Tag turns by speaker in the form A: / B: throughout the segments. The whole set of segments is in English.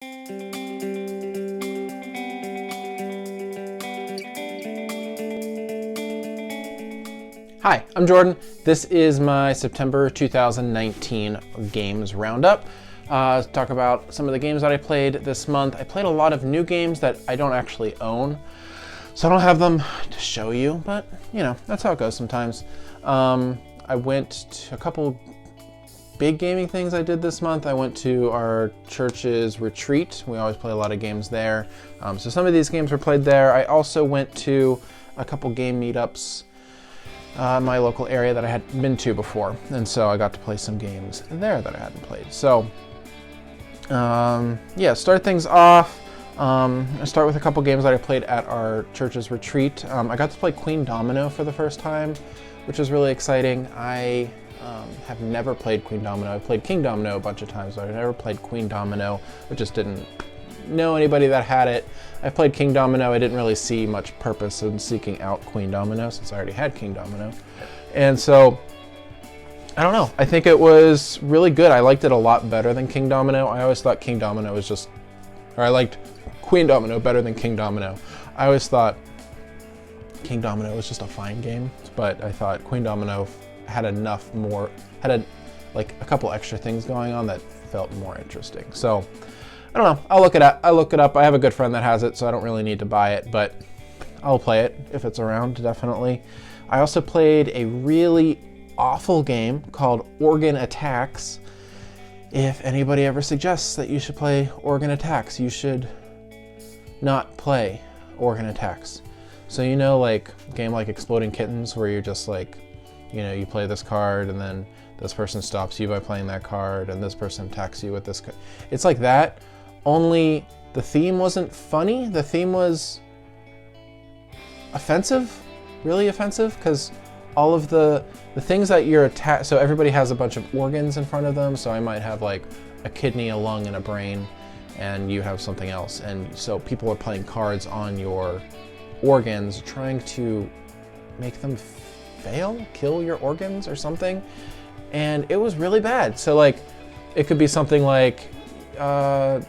A: Hi, I'm Jordan. This is my September 2019 Games Roundup. Talk about some of the games that I played this month. I played a lot of new games that I don't actually own, so I don't have them to show you, but you know, that's how it goes sometimes. I went to a couple big gaming things I did this month. I went to our church's retreat. We always play a lot of games there. So some of these games were played there. I also went to a couple game meetups in my local area that I hadn't been to before. And so I got to play some games there that I hadn't played. So yeah, start things off. I start with a couple games that I played at our church's retreat. I got to play Queen Domino for the first time, which was really exciting. I have never played Queen Domino. I've played King Domino a bunch of times, but I've never played Queen Domino. I just didn't know anybody that had it. I played King Domino. I didn't really see much purpose in seeking out Queen Domino since I already had King Domino. And so, I don't know. I think it was really good. I liked it a lot better than King Domino. I always thought King Domino was just, or I liked Queen Domino better than King Domino. I always thought King Domino was just a fine game, but I thought Queen Domino had enough more, like a couple extra things going on that felt more interesting. So I don't know. I'll look it up. I have a good friend that has it, so I don't really need to buy it, but I'll play it if it's around, definitely. I also played a really awful game called Organ Attacks. If anybody ever suggests that you should play Organ Attacks, you should not play Organ Attacks. So you know, like a game like Exploding Kittens, where you're just like, you know, you play this card and then this person stops you by playing that card and this person attacks you with this card. It's like that, only the theme wasn't funny. The theme was offensive, really offensive, because all of the things that you're attacked, so everybody has a bunch of organs in front of them, so I might have like a kidney, a lung, and a brain, and you have something else. And so people are playing cards on your organs, trying to make them fail, kill your organs or something. And it was really bad. So like, it could be something like, I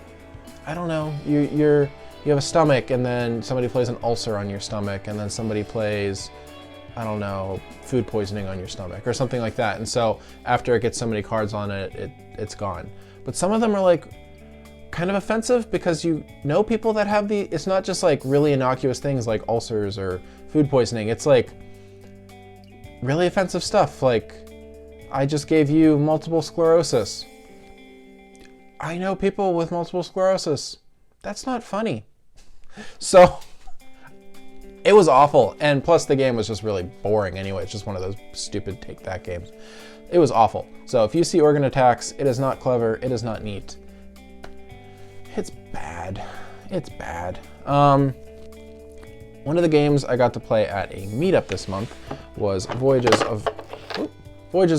A: don't know, you have a stomach and then somebody plays an ulcer on your stomach, and then somebody plays, I don't know, food poisoning on your stomach or something like that. And so after it gets so many cards on it, it's gone. But some of them are like kind of offensive because you know people that have it's not just like really innocuous things like ulcers or food poisoning. It's like really offensive stuff. Like, I just gave you multiple sclerosis. I know people with multiple sclerosis. That's not funny. So it was awful. And plus the game was just really boring anyway. It's just one of those stupid take that games. It was awful. So if you see Organ Attacks, it is not clever. It is not neat. It's bad. It's bad. One of the games I got to play at a meetup this month was Voyages of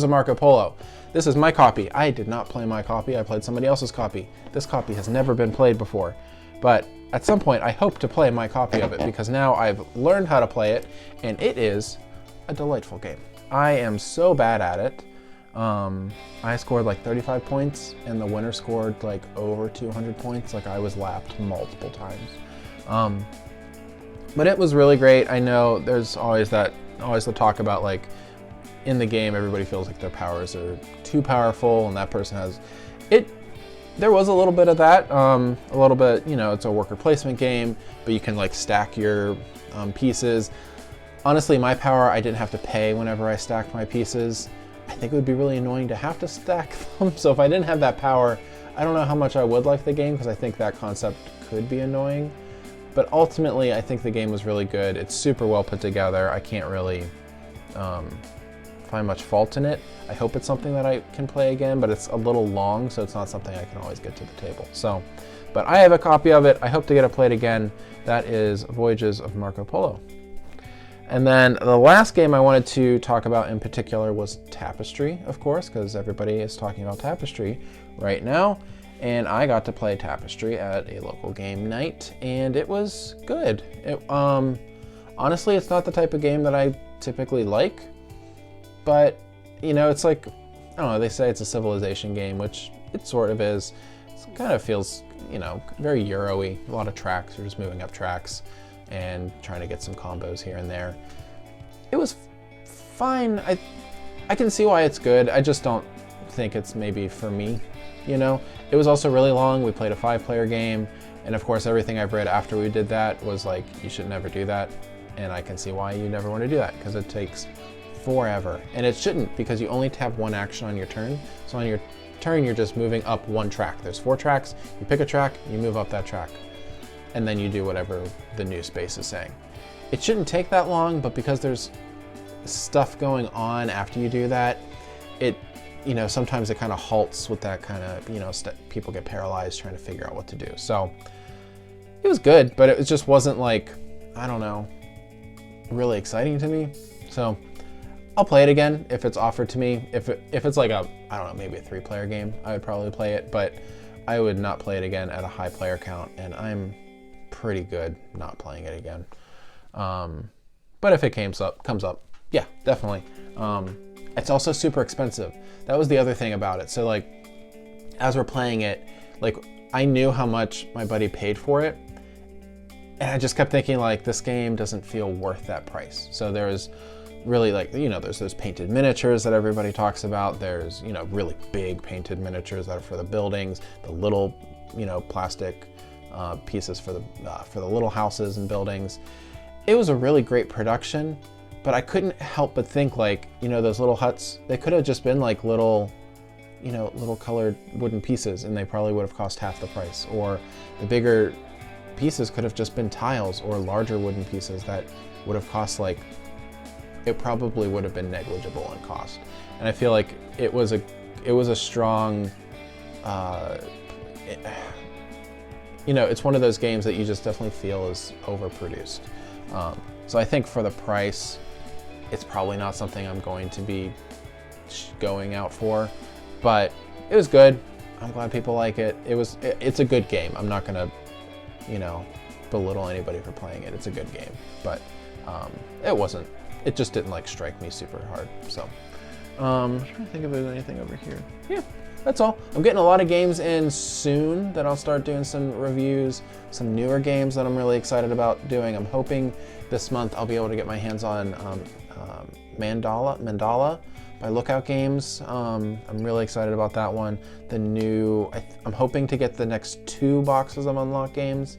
A: Marco Polo. This is my copy. I did not play my copy. I played somebody else's copy. This copy has never been played before. But at some point, I hope to play my copy of it because now I've learned how to play it, and it is a delightful game. I am so bad at it. I scored like 35 points, and the winner scored like over 200 points. Like, I was lapped multiple times. But it was really great. I know there's always the talk about like in the game, everybody feels like their powers are too powerful and that person has it. There was a little bit of that, a little bit, you know, it's a worker placement game, but you can like stack your pieces. Honestly, my power, I didn't have to pay whenever I stacked my pieces. I think it would be really annoying to have to stack them. So if I didn't have that power, I don't know how much I would like the game because I think that concept could be annoying. But ultimately, I think the game was really good. It's super well put together. I can't really find much fault in it. I hope it's something that I can play again, but it's a little long, so it's not something I can always get to the table. So, but I have a copy of it. I hope to get it played again. That is Voyages of Marco Polo. And then the last game I wanted to talk about in particular was Tapestry, of course, because everybody is talking about Tapestry right now. And I got to play Tapestry at a local game night, and it was good. Honestly, it's not the type of game that I typically like, but, you know, it's like, I don't know, they say it's a civilization game, which it sort of is. It kind of feels, you know, very Euro-y. A lot of tracks. You're just moving up tracks and trying to get some combos here and there. It was fine. I can see why it's good. I just don't think it's maybe for me, you know? It was also really long. We played a 5-player game, and of course everything I've read after we did that was like, you should never do that. And I can see why you never want to do that, because it takes forever. And it shouldn't, because you only have one action on your turn. So on your turn, you're just moving up one track. There's 4 tracks. You pick a track, you move up that track, and then you do whatever the new space is saying. It shouldn't take that long, but because there's stuff going on after you do that, it, you know, sometimes it kind of halts with that kind of, you know, people get paralyzed trying to figure out what to do. So it was good, but it just wasn't like, I don't know, really exciting to me. So I'll play it again if it's offered to me. If it's like a, I don't know, maybe a 3-player game, I would probably play it, but I would not play it again at a high player count, and I'm pretty good not playing it again. But if it comes up, yeah, definitely. It's also super expensive. That was the other thing about it. So like, as we're playing it, like I knew how much my buddy paid for it, and I just kept thinking like, this game doesn't feel worth that price. So there's really, like, you know, there's those painted miniatures that everybody talks about. There's, you know, really big painted miniatures that are for the buildings, the little, you know, plastic pieces for the little houses and buildings. It was a really great production, but I couldn't help but think, like, you know, those little huts, they could have just been like little, you know, little colored wooden pieces, and they probably would have cost half the price. Or the bigger pieces could have just been tiles, or larger wooden pieces that would have cost, like, it probably would have been negligible in cost. And I feel like it was a strong, you know, it's one of those games that you just definitely feel is overproduced. So I think for the price, it's probably not something I'm going to be going out for, but it was good. I'm glad people like it. It's a good game. I'm not gonna, you know, belittle anybody for playing it. It's a good game, but it just didn't like strike me super hard. So I'm trying to think if there's anything over here. Yeah, that's all. I'm getting a lot of games in soon that I'll start doing some reviews, some newer games that I'm really excited about doing. I'm hoping this month I'll be able to get my hands on Mandala by Lookout Games. I'm really excited about that one. I'm hoping to get the next 2 boxes of Unlock games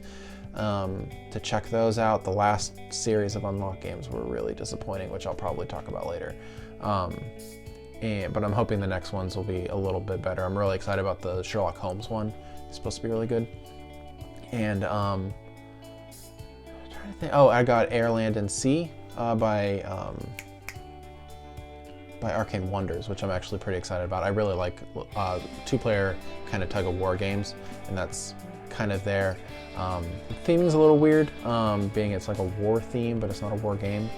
A: to check those out. The last series of Unlock games were really disappointing, which I'll probably talk about later. But I'm hoping the next ones will be a little bit better. I'm really excited about the Sherlock Holmes one. It's supposed to be really good. And I'm trying to think. Oh, I got Air, Land, and Sea by Arcane Wonders, which I'm actually pretty excited about. I really like 2-player kind of tug-of-war games, and that's kind of there. The theming's a little weird, being it's like a war theme, but it's not a war game.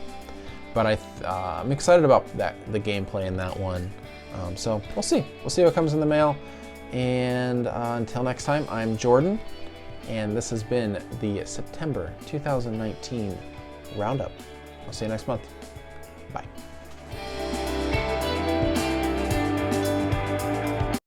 A: But I'm excited about the gameplay in that one. So we'll see. We'll see what comes in the mail. And until next time, I'm Jordan, and this has been the September 2019 Roundup. I'll see you next month. Bye.